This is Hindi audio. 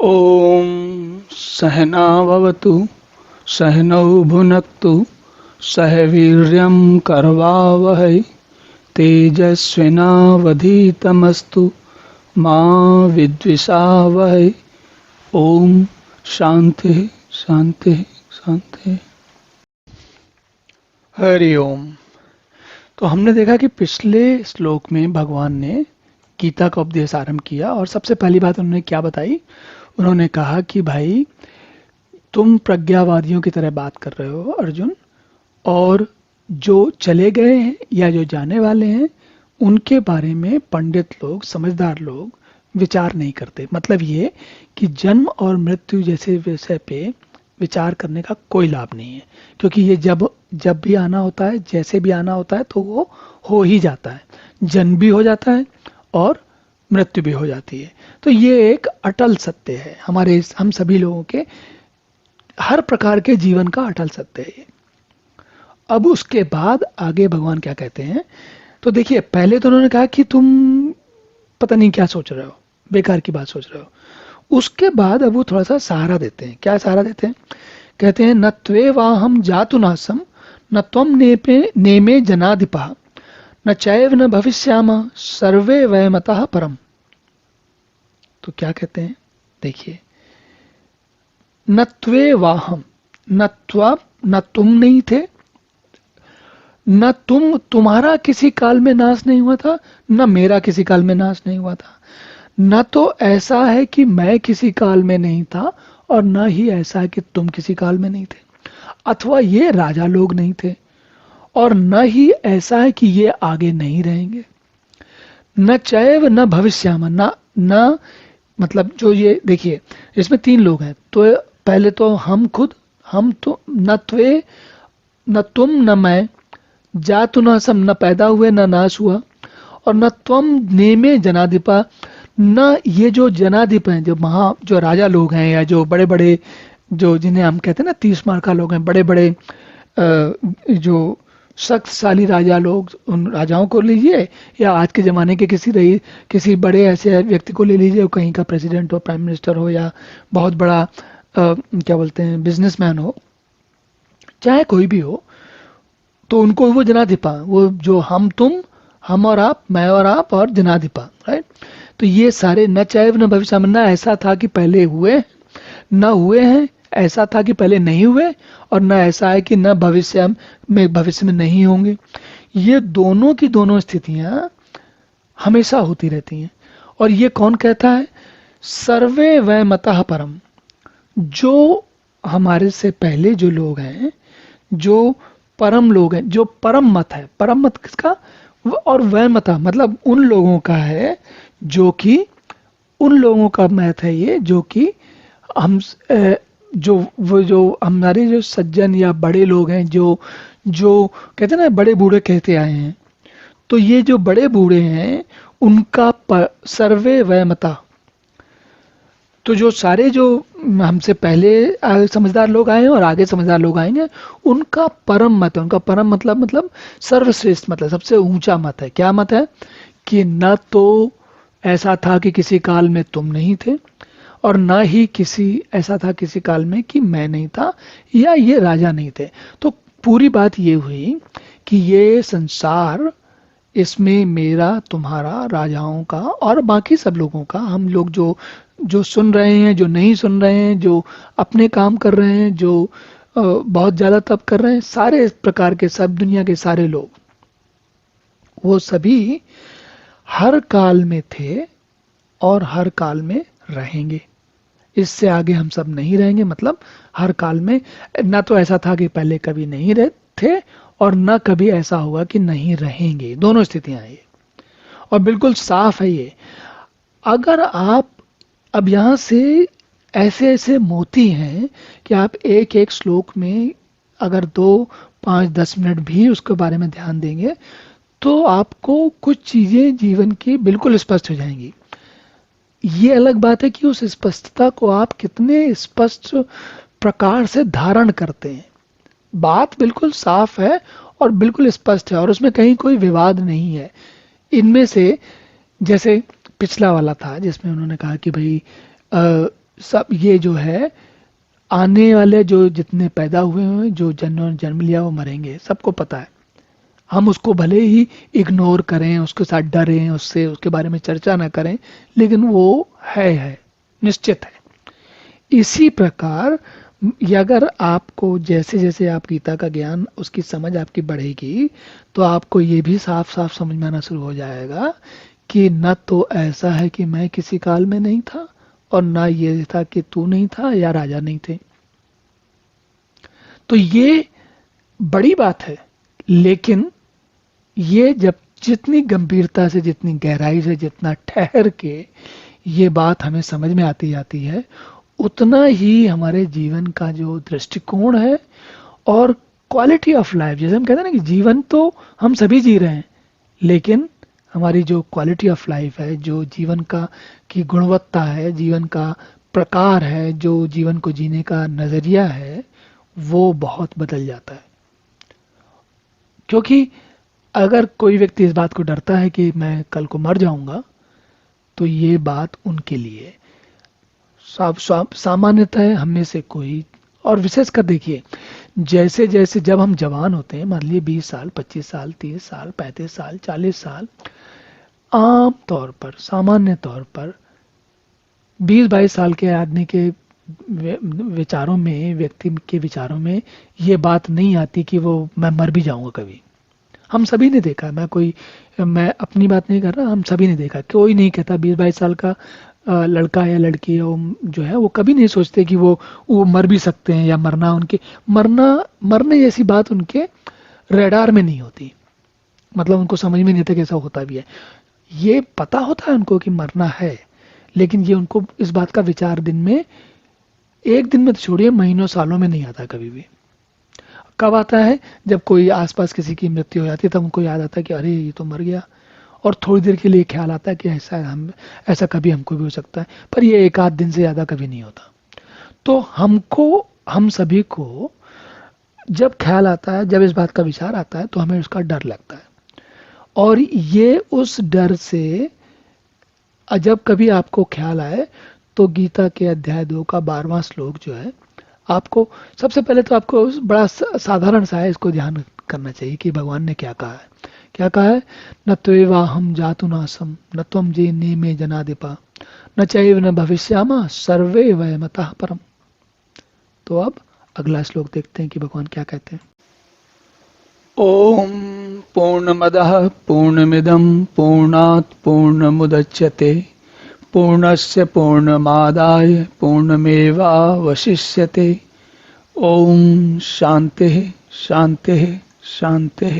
ॐ सहना भवतु सहनौ भुनक्तु सह वीर्यं करवावहै तेजस्विनावधीतमस्तु मा विद्विषावहै। ओम शांति शांति शांति। हरि ओम। तो हमने देखा कि पिछले श्लोक में भगवान ने गीता का उपदेश आरंभ किया और सबसे पहली बात उन्होंने क्या बताई। उन्होंने कहा कि भाई तुम प्रज्ञावादियों की तरह बात कर रहे हो अर्जुन, और जो चले गए हैं या जो जाने वाले हैं उनके बारे में पंडित लोग, समझदार लोग विचार नहीं करते। मतलब ये कि जन्म और मृत्यु जैसे विषय पे विचार करने का कोई लाभ नहीं है, क्योंकि ये जब जब भी आना होता है, जैसे भी आना होता है तो वो हो ही जाता है। जन्म भी हो जाता है और मृत्यु भी हो जाती है। तो ये एक अटल सत्य है हमारे, हम सभी लोगों के हर प्रकार के जीवन का अटल सत्य है ये। अब उसके बाद आगे भगवान क्या कहते हैं, तो देखिए पहले तो उन्होंने कहा कि तुम पता नहीं क्या सोच रहे हो, बेकार की बात सोच रहे हो। उसके बाद अब वो थोड़ा सा सहारा देते हैं। क्या सहारा देते हैं? कहते हैं न त्वे वाहम जातु नासम न त्वम नेमे जनाधिपः न चैव न भविष्याम सर्वे वयमतः परम। तो क्या कहते हैं देखिए, न त्वे वाहम, न त्वा, न तुम नहीं थे, न तुम्हारा किसी काल में नाश नहीं हुआ था, न मेरा किसी काल में नाश नहीं हुआ था। न तो ऐसा है कि मैं किसी काल में नहीं था और न ही ऐसा है कि तुम किसी काल में नहीं थे, अथवा ये राजा लोग नहीं थे, और न ही ऐसा है कि ये आगे नहीं रहेंगे। न चैव न भविष्याम, न मतलब जो ये देखिए इसमें तीन लोग हैं। तो पहले तो हम खुद, हम तो न त्वे, न तुम न मैं, जातु न सम, न पैदा हुए न नाश हुआ, और न त्वम नेमे जनाधिपा, न ये जो जनाधिप हैं, जो राजा लोग हैं या जो बड़े बड़े, जो जिन्हें हम कहते हैं ना 30 मार्का लोग हैं, बड़े बड़े जो शक्तिशाली राजा लोग, उन राजाओं को लीजिए या आज के ज़माने के किसी बड़े ऐसे व्यक्ति को ले लीजिए, कहीं का प्रेसिडेंट हो, प्राइम मिनिस्टर हो, या बहुत बड़ा क्या बोलते हैं बिजनेसमैन हो, चाहे कोई भी हो, तो उनको वो जनाधिपा, वो जो हम और आप, मैं और आप और जनाधिपा, राइट। तो ये सारे न चाहे न भविष्य में, न ऐसा था कि पहले हुए न हुए हैं, ऐसा था कि पहले नहीं हुए, और न ऐसा है कि न भविष्य में नहीं होंगे। ये दोनों की दोनों स्थितियां हमेशा होती रहती हैं। और ये कौन कहता है? सर्वे वयमतः परम। जो हमारे से पहले जो लोग हैं, जो परम लोग हैं, जो परम मत है, परम मत किसका? और वयमतः मतलब उन लोगों का है जो कि, उन लोगों का मत है ये जो कि हम जो हमारे जो सज्जन या बड़े लोग हैं, जो जो कहते हैं ना बड़े बूढ़े कहते आए हैं, तो ये जो बड़े बूढ़े हैं उनका सर्वे वयमता, तो जो सारे जो हमसे पहले समझदार लोग आए हैं और आगे समझदार लोग आएंगे, उनका परम मत है। उनका परम मतलब सर्वश्रेष्ठ, मतलब सबसे ऊंचा मत है। क्या मत है? कि न तो ऐसा था कि किसी काल में तुम नहीं थे, और न ही ऐसा था किसी काल में कि मैं नहीं था या ये राजा नहीं थे। तो पूरी बात ये हुई कि ये संसार, इसमें मेरा, तुम्हारा, राजाओं का और बाकी सब लोगों का, हम लोग जो जो सुन रहे हैं, जो नहीं सुन रहे हैं, जो अपने काम कर रहे हैं, जो बहुत ज़्यादा तप कर रहे हैं, सारे प्रकार के, सब दुनिया के सारे लोग, वो सभी हर काल में थे और हर काल में रहेंगे। इससे आगे हम सब नहीं रहेंगे। मतलब हर काल में ना तो ऐसा था कि पहले कभी नहीं रहे थे, और ना कभी ऐसा होगा कि नहीं रहेंगे। दोनों स्थितियां हैं ये, और बिल्कुल साफ है ये। अगर आप अब यहाँ से ऐसे ऐसे मोती हैं कि आप एक एक श्लोक में अगर 2, 5, 10 मिनट भी उसके बारे में ध्यान देंगे तो आपको कुछ चीज़ें जीवन की बिल्कुल स्पष्ट हो जाएंगी। ये अलग बात है कि उस स्पष्टता को आप कितने स्पष्ट प्रकार से धारण करते हैं। बात बिल्कुल साफ है और बिल्कुल स्पष्ट है, और उसमें कहीं कोई विवाद नहीं है। इनमें से जैसे पिछला वाला था जिसमें उन्होंने कहा कि भाई सब ये जो है आने वाले जो जितने पैदा हुए हैं, जो जिन्होंने जन्म लिया वो मरेंगे, सबको पता है। हम उसको भले ही इग्नोर करें, उसके साथ डरें, उससे उसके बारे में चर्चा ना करें, लेकिन वो है, निश्चित है। इसी प्रकार ये अगर आपको जैसे जैसे आप गीता का ज्ञान, उसकी समझ आपकी बढ़ेगी, तो आपको ये भी साफ साफ समझ में आना शुरू हो जाएगा कि न तो ऐसा है कि मैं किसी काल में नहीं था, और ना ये था कि तू नहीं था या राजा नहीं थे। तो ये बड़ी बात है, लेकिन ये जब जितनी गंभीरता से, जितनी गहराई से, जितना ठहर के ये बात हमें समझ में आती जाती है, उतना ही हमारे जीवन का जो दृष्टिकोण है और क्वालिटी ऑफ लाइफ, जैसे हम कहते हैं ना कि जीवन तो हम सभी जी रहे हैं, लेकिन हमारी जो क्वालिटी ऑफ लाइफ है, जो जीवन का की गुणवत्ता है, जीवन का प्रकार है, जो जीवन को जीने का नजरिया है, वो बहुत बदल जाता है। क्योंकि अगर कोई व्यक्ति इस बात को डरता है कि मैं कल को मर जाऊंगा, तो ये बात उनके लिए सामान्यतः हम में से कोई, और विशेषकर देखिए, जैसे जैसे जब हम जवान होते हैं, मान लीजिए 20 साल, 25 साल, 30 साल, 35 साल, 40 साल, आम तौर पर, सामान्य तौर पर 20-22 साल के आदमी के विचारों में, व्यक्ति के विचारों में ये बात नहीं आती कि वो मैं मर भी जाऊंगा कभी। हम सभी ने देखा, मैं अपनी बात नहीं कर रहा, हम सभी ने देखा, कोई नहीं कहता 20-22 साल का लड़का या लड़की जो है वो कभी नहीं सोचते कि वो मर भी सकते हैं, या मरने जैसी बात उनके रेडार में नहीं होती। मतलब उनको समझ में नहीं आता कि ऐसा होता भी है। ये पता होता है उनको कि मरना है, लेकिन ये उनको इस बात का विचार एक दिन में तो छोड़िए, महीनों सालों में नहीं आता कभी भी। कब आता है? जब कोई आसपास किसी की मृत्यु हो जाती है, तब उनको याद आता है कि अरे ये तो मर गया, और थोड़ी देर के लिए ख्याल आता है कि ऐसा कभी हमको भी हो सकता है, पर ये एक आध दिन से ज़्यादा कभी नहीं होता। तो हम सभी को जब ख्याल आता है, जब इस बात का विचार आता है, तो हमें उसका डर लगता है। और ये उस डर से जब कभी आपको ख्याल आए, तो गीता के अध्याय 2 का 12वां श्लोक जो है, आपको सबसे पहले तो आपको बड़ा साधारण सा है, इसको ध्यान करना चाहिए कि भगवान ने क्या कहा है। क्या कहा है? न त्वेवाहम जातु नासम न त्वम जे नेमे जनादिपा न चैव न भविष्यामा सर्वे वयमतः परम। तो अब अगला श्लोक देखते हैं कि भगवान क्या कहते हैं। ओम पूर्णमदः पूर्णमिदं पूर्णात् पूर्णमुदच्यते पूर्णस्य पूर्णमादाय पूर्णमेवावशिष्यते। ओम शांति शांति शांति।